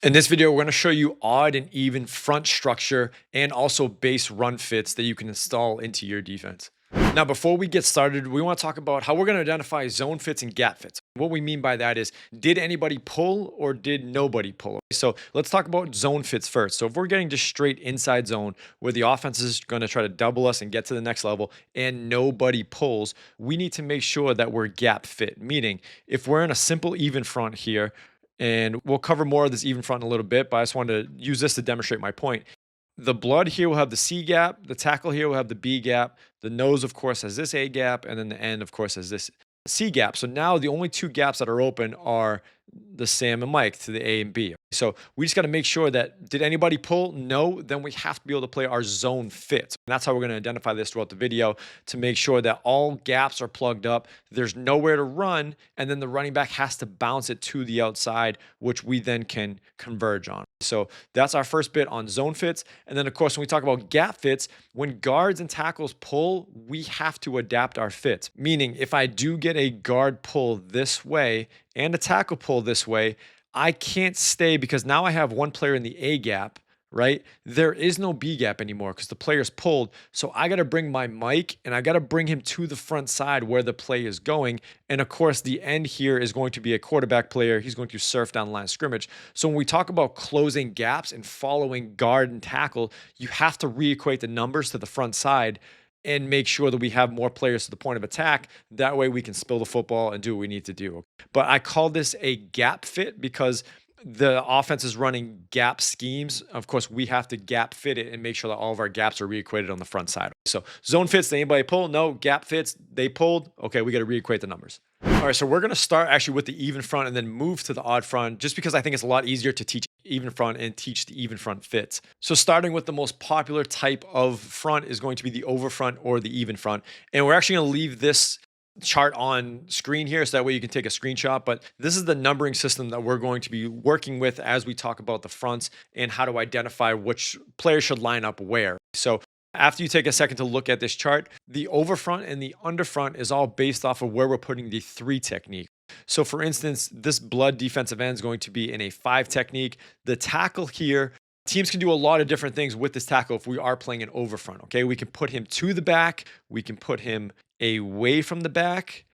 In this video, we're going to show you odd and even front structure and also base run fits that you can install into your defense. Now, before we get started, we want to talk about how we're going to identify zone fits and gap fits. What we mean by that is, did anybody pull or did nobody pull? So let's talk about zone fits first. So if we're getting just straight inside zone where the offense is going to try to double us and get to the next level and nobody pulls, we need to make sure that we're gap fit. Meaning, if we're in a simple even front here, and we'll cover more of this even front in a little bit, but I just wanted to use this to demonstrate my point. The blood here will have the C gap, the tackle here will have the B gap, the nose, of course, has this A gap, and then the end, of course, has this C gap. So now the only two gaps that are open are the Sam and Mike to the A and B. So we just got to make sure that, did anybody pull? No, then we have to be able to play our zone fits. And that's how we're going to identify this throughout the video to make sure that all gaps are plugged up. There's nowhere to run, and then the running back has to bounce it to the outside, which we then can converge on. So that's our first bit on zone fits. And then, of course, when we talk about gap fits, when guards and tackles pull, we have to adapt our fits. Meaning, if I do get a guard pull this way and a tackle pull this way, I can't stay because now I have one player in the A gap, right? There is no B gap anymore because the player's pulled. So I got to bring my Mike and I got to bring him to the front side where the play is going. And of course, the end here is going to be a quarterback player. He's going to surf down the line of scrimmage. So when we talk about closing gaps and following guard and tackle, you have to reequate the numbers to the front side and make sure that we have more players to the point of attack. That way we can spill the football and do what we need to do. But I call this a gap fit because the offense is running gap schemes. Of course, we have to gap fit it and make sure that all of our gaps are reequated on the front side. So zone fits, did anybody pull? No. Gap fits, they pulled. Okay, we got to reequate the numbers. All right, so we're going to start actually with the even front and then move to the odd front just because I think it's a lot easier to teach even front and teach the even front fits. So starting with the most popular type of front is going to be the over front or the even front. And we're actually going to leave this chart on screen here so that way you can take a screenshot, but this is the numbering system that we're going to be working with as we talk about the fronts and how to identify which players should line up where. So after you take a second to look at this chart, the over front and the under front is all based off of where we're putting the 3 technique. So for instance, this blood defensive end is going to be in a 5 technique. The tackle here, teams can do a lot of different things with this tackle if we are playing an over front, okay? We can put him to the back. We can put him away from the back.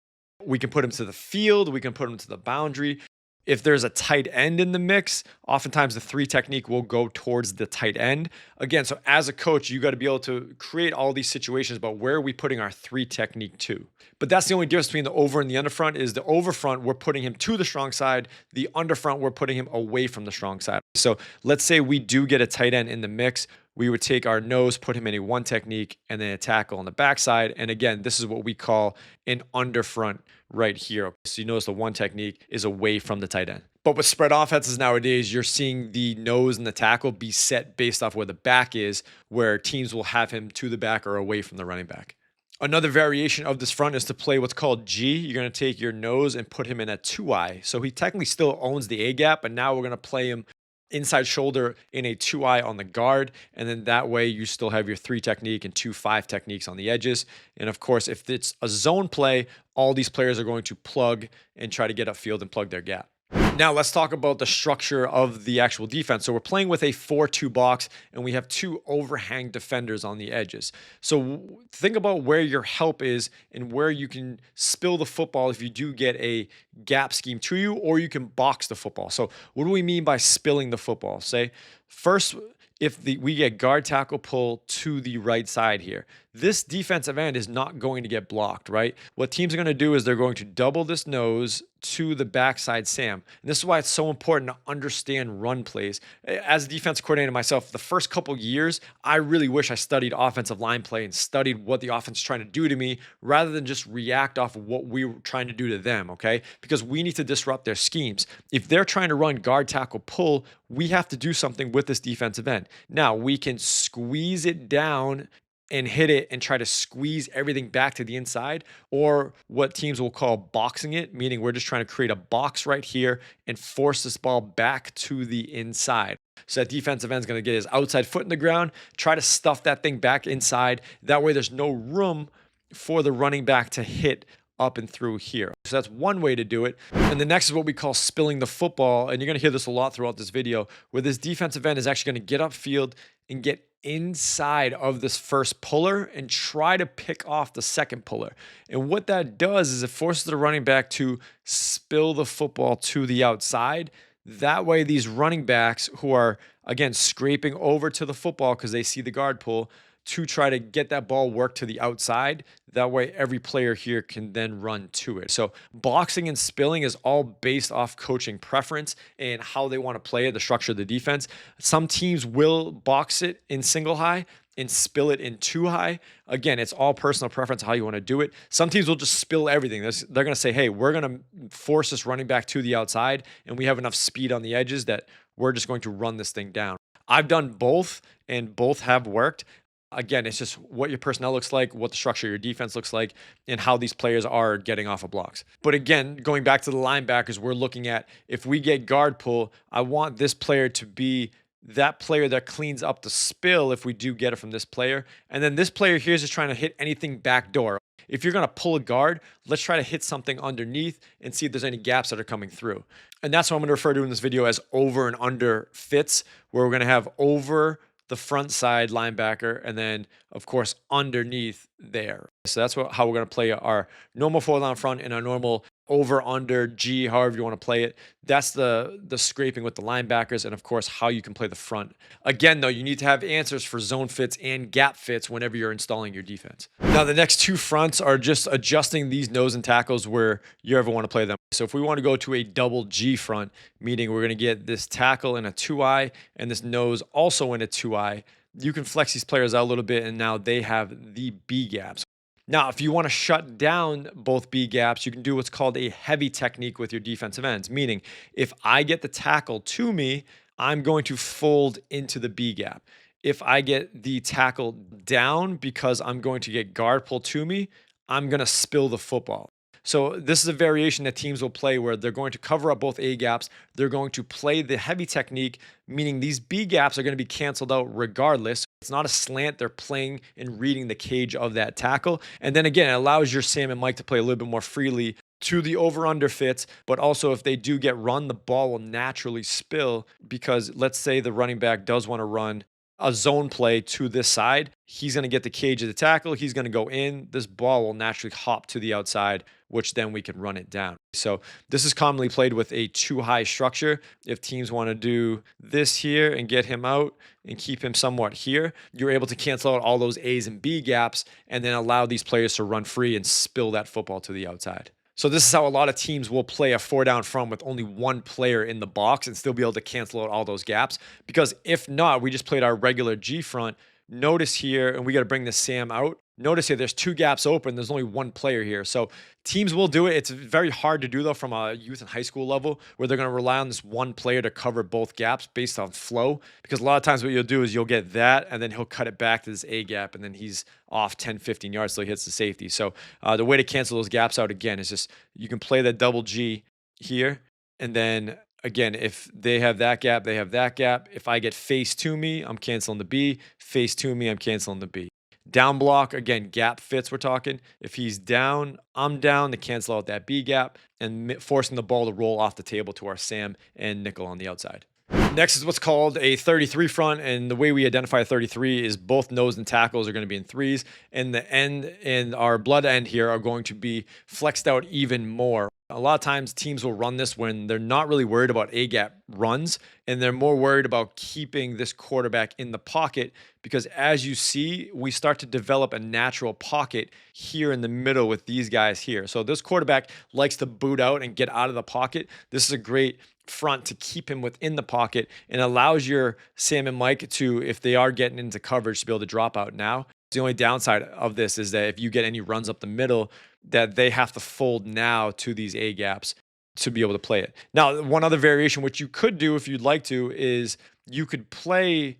We can put him to the field. We can put him to the boundary. If there's a tight end in the mix, oftentimes the 3 technique will go towards the tight end. Again, so as a coach, you got to be able to create all these situations about where are we putting our 3 technique to. But that's the only difference between the over and the under front is the over front, we're putting him to the strong side. The under front, we're putting him away from the strong side. So let's say we do get a tight end in the mix. We would take our nose, put him in a 1 technique, and then a tackle on the backside. And again, this is what we call an under front right here. So you notice the 1 technique is away from the tight end. But with spread offenses nowadays, you're seeing the nose and the tackle be set based off where the back is, where teams will have him to the back or away from the running back. Another variation of this front is to play what's called G. You're going to take your nose and put him in a 2-eye. So he technically still owns the A gap, but now we're going to play him inside shoulder in a 2-eye on the guard. And then that way you still have your 3 technique and 2-5 techniques on the edges. And of course, if it's a zone play, all these players are going to plug and try to get upfield and plug their gap. Now let's talk about the structure of the actual defense. So we're playing with a 4-2 box and we have 2 overhang defenders on the edges. So think about where your help is and where you can spill the football if you do get a gap scheme to you, or you can box the football. So what do we mean by spilling the football? Say first, if we get guard tackle pull to the right side here, this defensive end is not going to get blocked, right? What teams are going to do is they're going to double this nose to the backside Sam. And this is why it's so important to understand run plays. As a defense coordinator myself, the first couple years, I really wish I studied offensive line play and studied what the offense is trying to do to me rather than just react off of what we were trying to do to them, okay? Because we need to disrupt their schemes. If they're trying to run guard tackle pull, we have to do something with this defensive end. Now, we can squeeze it down and hit it and try to squeeze everything back to the inside, or what teams will call boxing it, meaning we're just trying to create a box right here and force this ball back to the inside. So that defensive end is going to get his outside foot in the ground, try to stuff that thing back inside. That way there's no room for the running back to hit up and through here. So that's one way to do it. And the next is what we call spilling the football. And you're going to hear this a lot throughout this video, where this defensive end is actually going to get upfield and get inside of this first puller and try to pick off the second puller. And what that does is it forces the running back to spill the football to the outside. That way, these running backs who are, again, scraping over to the football because they see the guard pull, to try to get that ball work to the outside. That way, every player here can then run to it. So boxing and spilling is all based off coaching preference and how they want to play it, the structure of the defense. Some teams will box it in single high and spill it in two high. Again, it's all personal preference how you want to do it. Some teams will just spill everything. They're going to say, hey, we're going to force this running back to the outside, and we have enough speed on the edges that we're just going to run this thing down. I've done both, and both have worked. Again, it's just what your personnel looks like, what the structure of your defense looks like, and how these players are getting off of blocks. But again, going back to the linebackers, we're looking at, if we get guard pull, I want this player to be that player that cleans up the spill if we do get it from this player. And then this player here is just trying to hit anything backdoor. If you're going to pull a guard, let's try to hit something underneath and see if there's any gaps that are coming through. And that's what I'm going to refer to in this video as over and under fits, where we're going to have over the front side linebacker, and then of course underneath there. So that's how we're going to play our normal 4-down front and our normal over under G, however you want to play it. That's the scraping with the linebackers, and of course how you can play the front. Again though, you need to have answers for zone fits and gap fits whenever you're installing your defense. Now the next two fronts are just adjusting these nose and tackles where you ever want to play them. So if we want to go to a double G front, meaning we're going to get this tackle in a 2-eye and this nose also in a 2-eye, you can flex these players out a little bit, and now they have the B gaps. Now, if you want to shut down both B gaps, you can do what's called a heavy technique with your defensive ends, meaning if I get the tackle to me, I'm going to fold into the B gap. If I get the tackle down because I'm going to get guard pull to me, I'm going to spill the football. So this is a variation that teams will play where they're going to cover up both A gaps. They're going to play the heavy technique, meaning these B gaps are going to be canceled out regardless. It's not a slant. They're playing and reading the cage of that tackle. And then again, it allows your Sam and Mike to play a little bit more freely to the over-under fits, but also if they do get run, the ball will naturally spill, because let's say the running back does want to run a zone play to this side. He's going to get the cage of the tackle. He's going to go in. This ball will naturally hop to the outside, which then we can run it down. So this is commonly played with a 2-high structure. If teams want to do this here and get him out and keep him somewhat here, you're able to cancel out all those A's and B gaps and then allow these players to run free and spill that football to the outside. So this is how a lot of teams will play a 4-down front with only one player in the box and still be able to cancel out all those gaps. Because if not, we just played our regular G front. Notice here, and we got to bring the Sam out. Notice here, there's 2 gaps open. There's only one player here. So teams will do it. It's very hard to do, though, from a youth and high school level, where they're going to rely on this one player to cover both gaps based on flow. Because a lot of times what you'll do is you'll get that, and then he'll cut it back to this A gap, and then he's off 10, 15 yards till he hits the safety. So the way to cancel those gaps out, again, is just you can play that double G here, and then again, if they have that gap, they have that gap. If I get face to me, I'm canceling the B. Face to me, I'm canceling the B. Down block, again, gap fits we're talking. If he's down, I'm down to cancel out that B gap and forcing the ball to roll off the table to our Sam and nickel on the outside. Next is what's called a 33 front, and the way we identify a 33 is both nose and tackles are going to be in 3s, and the end and our blood end here are going to be flexed out even more. A lot of times teams will run this when they're not really worried about A-gap runs, and they're more worried about keeping this quarterback in the pocket, because as you see, we start to develop a natural pocket here in the middle with these guys here. So this quarterback likes to boot out and get out of the pocket. This is a great front to keep him within the pocket and allows your Sam and Mike to, if they are getting into coverage, to be able to drop out now. The only downside of this is that if you get any runs up the middle, that they have to fold now to these A gaps to be able to play it. Now, one other variation, which you could do if you'd like to, is you could play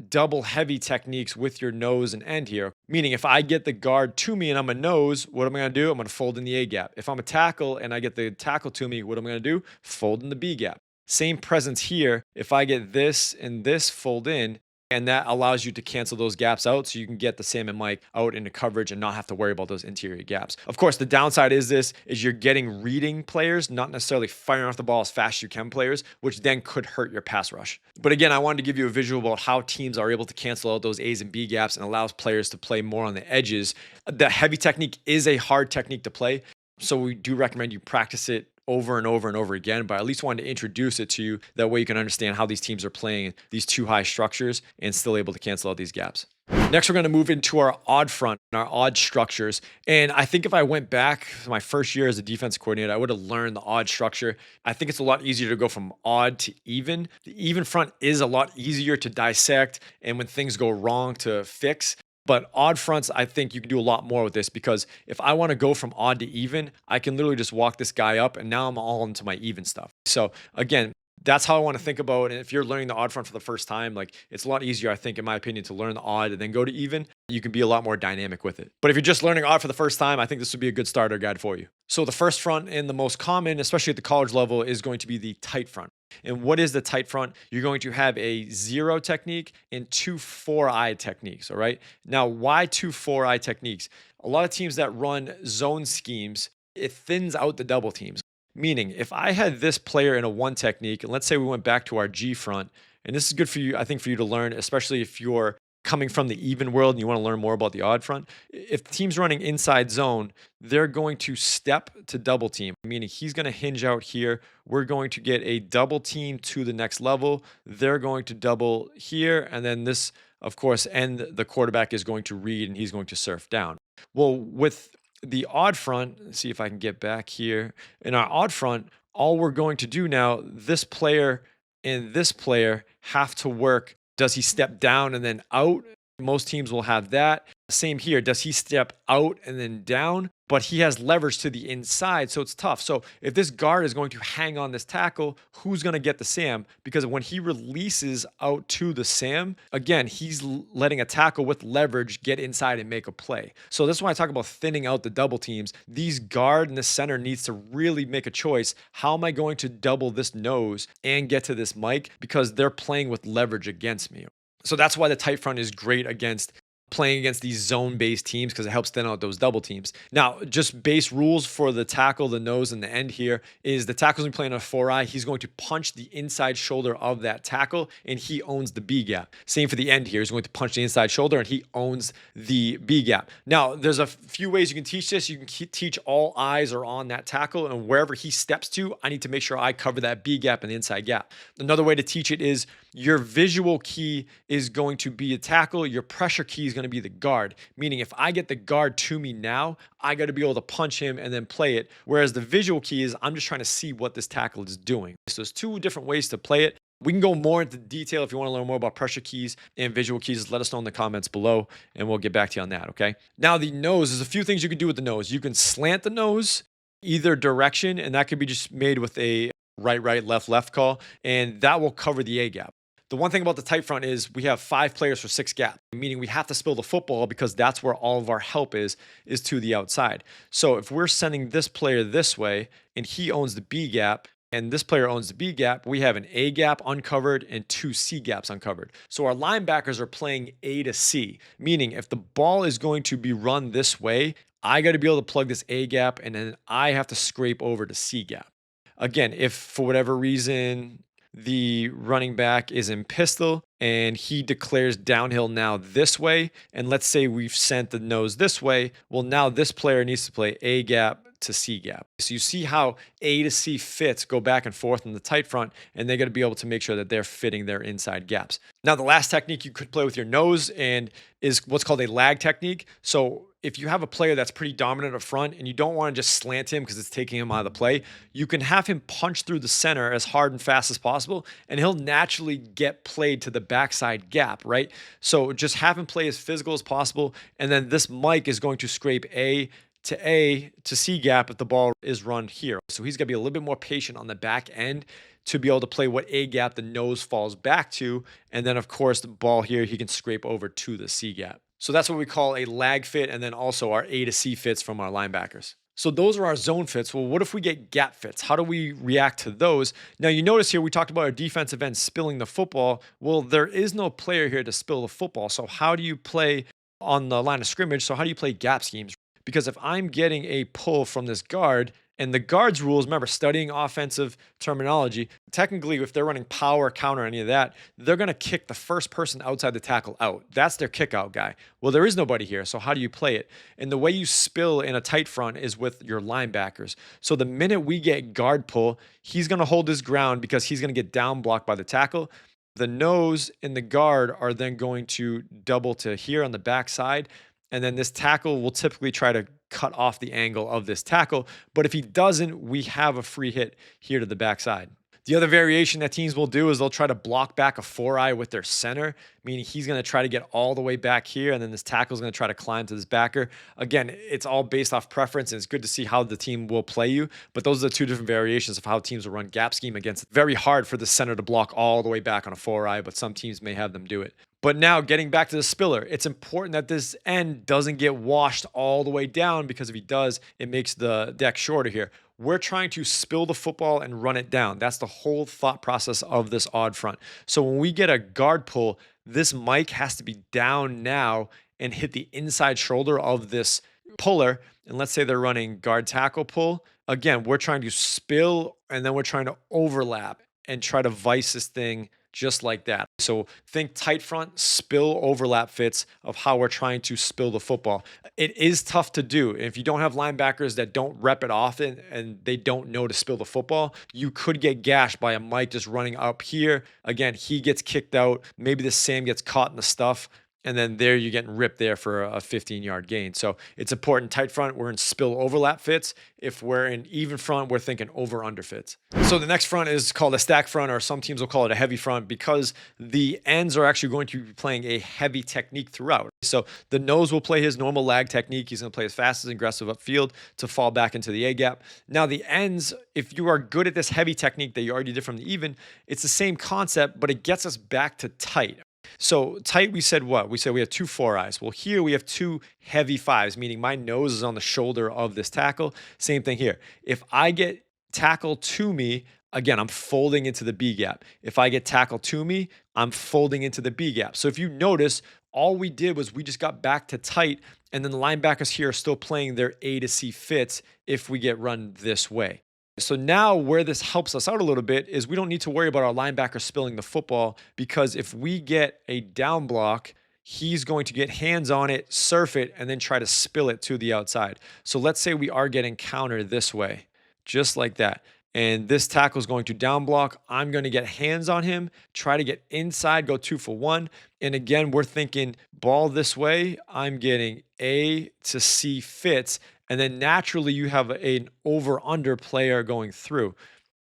double heavy techniques with your nose and end here. Meaning if I get the guard to me and I'm a nose, what am I going to do? I'm going to fold in the A gap. If I'm a tackle and I get the tackle to me, what am I going to do? Fold in the B gap. Same presence here. If I get this and this fold in, And that allows you to cancel those gaps out so you can get the Sam and Mike out into coverage and not have to worry about those interior gaps. Of course, the downside is you're getting reading players, not necessarily firing off the ball as fast as you can players, which then could hurt your pass rush. But again, I wanted to give you a visual about how teams are able to cancel out those A's and B gaps and allows players to play more on the edges. The heavy technique is a hard technique to play, so we do recommend you practice it over and over and over again, but I at least wanted to introduce it to you. That way you can understand how these teams are playing these two high structures and still able to cancel out these gaps. Next, we're going to move into our odd front and our odd structures. And I think if I went back to my first year as a defense coordinator, I would have learned the odd structure. I think it's a lot easier to go from odd to even. The even front is a lot easier to dissect and when things go wrong to fix. But odd fronts, I think you can do a lot more with this because if I want to go from odd to even, I can literally just walk this guy up and now I'm all into my even stuff. So again, that's how I want to think about it. And if you're learning the odd front for the first time, like it's a lot easier, I think, in my opinion, to learn the odd and then go to even. You can be a lot more dynamic with it. But if you're just learning odd for the first time, I think this would be a good starter guide for you. So the first front and the most common, especially at the college level, is going to be the tight front. And what is the tight front? You're going to have a 0 technique and 2 4-eye techniques. All right. Now, why 2 4-eye techniques? A lot of teams that run zone schemes, it thins out the double teams. Meaning, if I had this player in a 1 technique, and let's say we went back to our G front, and this is good for you, I think, for you to learn, especially if you're coming from the even world and you want to learn more about the odd front. If the team's running inside zone, they're going to step to double team, meaning he's going to hinge out here. We're going to get a double team to the next level. They're going to double here. And then this, of course, and the quarterback is going to read and he's going to surf down. Well, with the odd front, let's see if I can get back here. In our odd front, all we're going to do now, this player and this player have to work. Does he step down and then out? Most teams will have that. Same here. Does he step out and then down? But he has leverage to the inside, so it's tough. So if this guard is going to hang on this tackle, who's going to get the Sam? Because when he releases out to the Sam, again, he's letting a tackle with leverage get inside and make a play. So this is why I talk about thinning out the double teams. These guard and the center needs to really make a choice. How am I going to double this nose and get to this Mike? Because they're playing with leverage against me. So that's why the tight front is great against playing against these zone-based teams because it helps thin out those double teams. Now, just base rules for the tackle, the nose, and the end here is the tackle's going to be playing on a 4-eye. He's going to punch the inside shoulder of that tackle, and he owns the B gap. Same for the end here. He's going to punch the inside shoulder, and he owns the B gap. Now, there's a few ways you can teach this. You can teach all eyes are on that tackle, and wherever he steps to, I need to make sure I cover that B gap and the inside gap. Another way to teach it is your visual key is going to be a tackle. Your pressure key is going to be the guard, meaning if I get the guard to me now, I got to be able to punch him and then play it. Whereas the visual key is I'm just trying to see what this tackle is doing. So there's 2 different ways to play it. We can go more into detail if you want to learn more about pressure keys and visual keys. Let us know in the comments below and we'll get back to you on that, okay? Now the nose, there's a few things you can do with the nose. You can slant the nose either direction, and that could be just made with a right, left call, and that will cover the A gap. The one thing about the tight front is we have 5 players for 6 gaps, meaning we have to spill the football because that's where all of our help is to the outside. So if we're sending this player this way and he owns the B gap and this player owns the B gap, we have an A gap uncovered and 2 C gaps uncovered. So our linebackers are playing A to C, meaning if the ball is going to be run this way, I got to be able to plug this A gap and then I have to scrape over to C gap. Again, if for whatever reason the running back is in pistol and he declares downhill now this way, and let's say we've sent the nose this way, well, now this player needs to play A gap to C gap. So you see how A to C fits go back and forth in the tight front, and they got to be able to make sure that they're fitting their inside gaps. Now, the last technique you could play with your nose and is what's called a lag technique. So if you have a player that's pretty dominant up front and you don't want to just slant him because it's taking him out of the play, you can have him punch through the center as hard and fast as possible, and he'll naturally get played to the backside gap, right? So just have him play as physical as possible, and then this Mike is going to scrape A to C gap if the ball is run here. So he's got to be a little bit more patient on the back end to be able to play what A gap the nose falls back to. And then, of course, the ball here, he can scrape over to the C gap. So that's what we call a lag fit, and then also our A to C fits from our linebackers. So those are our zone fits. Well, what if we get gap fits? How do we react to those? Now, you notice here we talked about our defensive end spilling the football. Well, there is no player here to spill the football. So how do you play on the line of scrimmage? So how do you play gap schemes? Because if I'm getting a pull from this guard, and the guards rules, remember, studying offensive terminology, technically, if they're running power, counter, any of that, they're going to kick the first person outside the tackle out. That's their kick out guy. Well, there is nobody here. So how do you play it? And the way you spill in a tight front is with your linebackers. So the minute we get guard pull, he's going to hold his ground because he's going to get down blocked by the tackle. The nose and the guard are then going to double to here on the backside. And then this tackle will typically try to cut off the angle of this tackle. But if he doesn't, we have a free hit here to the backside. The other variation that teams will do is they'll try to block back a 4-eye with their center, meaning he's going to try to get all the way back here, and then this tackle is going to try to climb to this backer. Again, it's all based off preference, and it's good to see how the team will play you, but those are the two different variations of how teams will run gap scheme against. It's very hard for the center to block all the way back on a 4-eye, but some teams may have them do it. But now getting back to the spiller, it's important that this end doesn't get washed all the way down, because if he does, it makes the deck shorter here. We're trying to spill the football and run it down. That's the whole thought process of this odd front. So when we get a guard pull, this mic has to be down now and hit the inside shoulder of this puller. And let's say they're running guard tackle pull. Again, we're trying to spill, and then we're trying to overlap and try to vice this thing just like that. So think tight front, spill, overlap fits of how we're trying to spill the football. It is tough to do. If you don't have linebackers that don't rep it often and they don't know to spill the football, you could get gashed by a Mike just running up here. Again, he gets kicked out. Maybe the Sam gets caught in the stuff. And then there you're getting ripped there for a 15-yard gain. So it's important. Tight front, we're in spill overlap fits. If we're in even front, we're thinking over under fits. So the next front is called a stack front, or some teams will call it a heavy front, because the ends are actually going to be playing a heavy technique throughout. So the nose will play his normal lag technique. He's going to play as fast as aggressive upfield to fall back into the A gap. Now the ends, if you are good at this heavy technique that you already did from the even, it's the same concept, but it gets us back to tight. So tight, we said what? We said we have two 4-eyes. Well, here we have two heavy 5s, meaning my nose is on the shoulder of this tackle. Same thing here. If I get tackle to me, again, I'm folding into the B gap. If I get tackle to me, I'm folding into the B gap. So if you notice, all we did was we just got back to tight, and then the linebackers here are still playing their A to C fits if we get run this way. So now where this helps us out a little bit is we don't need to worry about our linebacker spilling the football, because if we get a down block, he's going to get hands on it, surf it, and then try to spill it to the outside. So let's say we are getting countered this way, just like that. And this tackle is going to down block. I'm going to get hands on him, try to get inside, go 2 for 1. And again, we're thinking ball this way. I'm getting A to C fits. And then naturally you have an over-under player going through.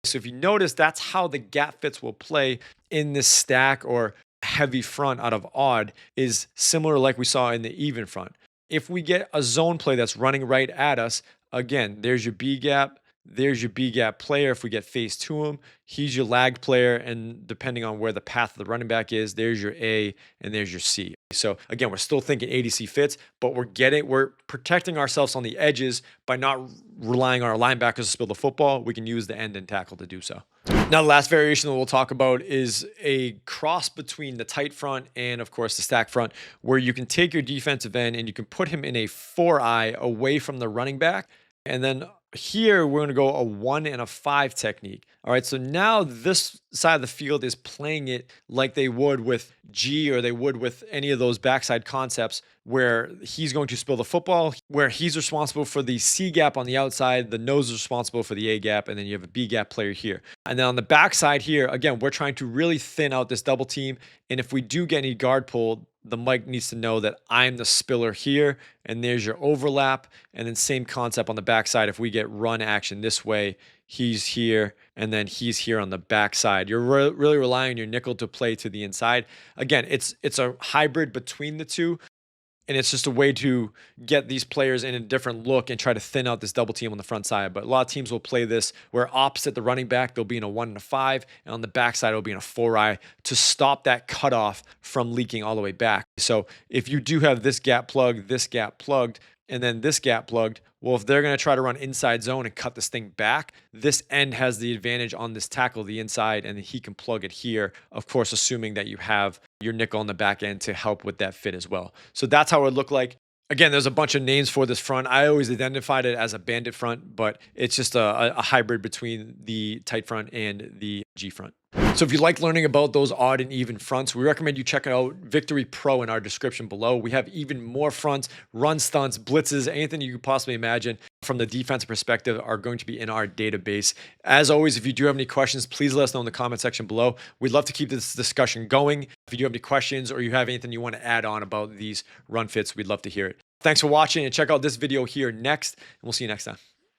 So if you notice, that's how the gap fits will play in this stack or heavy front out of odd, is similar like we saw in the even front. If we get a zone play that's running right at us, again, there's your B gap. There's your B gap player. If we get face to him, he's your lagged player. And depending on where the path of the running back is, there's your A and there's your C. So again, we're still thinking ADC fits, but we're protecting ourselves on the edges by not relying on our linebackers to spill the football. We can use the end and tackle to do so. Now, the last variation that we'll talk about is a cross between the tight front and, of course, the stack front, where you can take your defensive end and you can put him in a 4-eye away from the running back. And then here, we're going to go a 1 and a 5 technique. All right, so now this side of the field is playing it like they would with G, or they would with any of those backside concepts, where he's going to spill the football, where he's responsible for the C gap on the outside, the nose is responsible for the A gap, and then you have a B gap player here. And then on the backside here, again, we're trying to really thin out this double team. And if we do get any guard pull, the Mike needs to know that I'm the spiller here, and there's your overlap. And then same concept on the backside. If we get run action this way, he's here, and then he's here on the backside. You're really relying on your nickel to play to the inside. Again, it's a hybrid between the two. And it's just a way to get these players in a different look and try to thin out this double team on the front side. But a lot of teams will play this where opposite the running back, they'll be in a 1 and a 5, and on the backside, it'll be in a 4-eye to stop that cutoff from leaking all the way back. So if you do have this gap plugged, and then this gap plugged. Well, if they're going to try to run inside zone and cut this thing back, this end has the advantage on this tackle, the inside, and he can plug it here. Of course, assuming that you have your nickel on the back end to help with that fit as well. So that's how it would look like. Again, there's a bunch of names for this front. I always identified it as a bandit front, but it's just a hybrid between the tight front and the G front. So if you like learning about those odd and even fronts, we recommend you check out Victory Pro in our description below. We have even more fronts, run stunts, blitzes, anything you could possibly imagine from the defensive perspective are going to be in our database. As always, if you do have any questions, please let us know in the comment section below. We'd love to keep this discussion going. If you do have any questions or you have anything you want to add on about these run fits, we'd love to hear it. Thanks for watching, and check out this video here next, and we'll see you next time.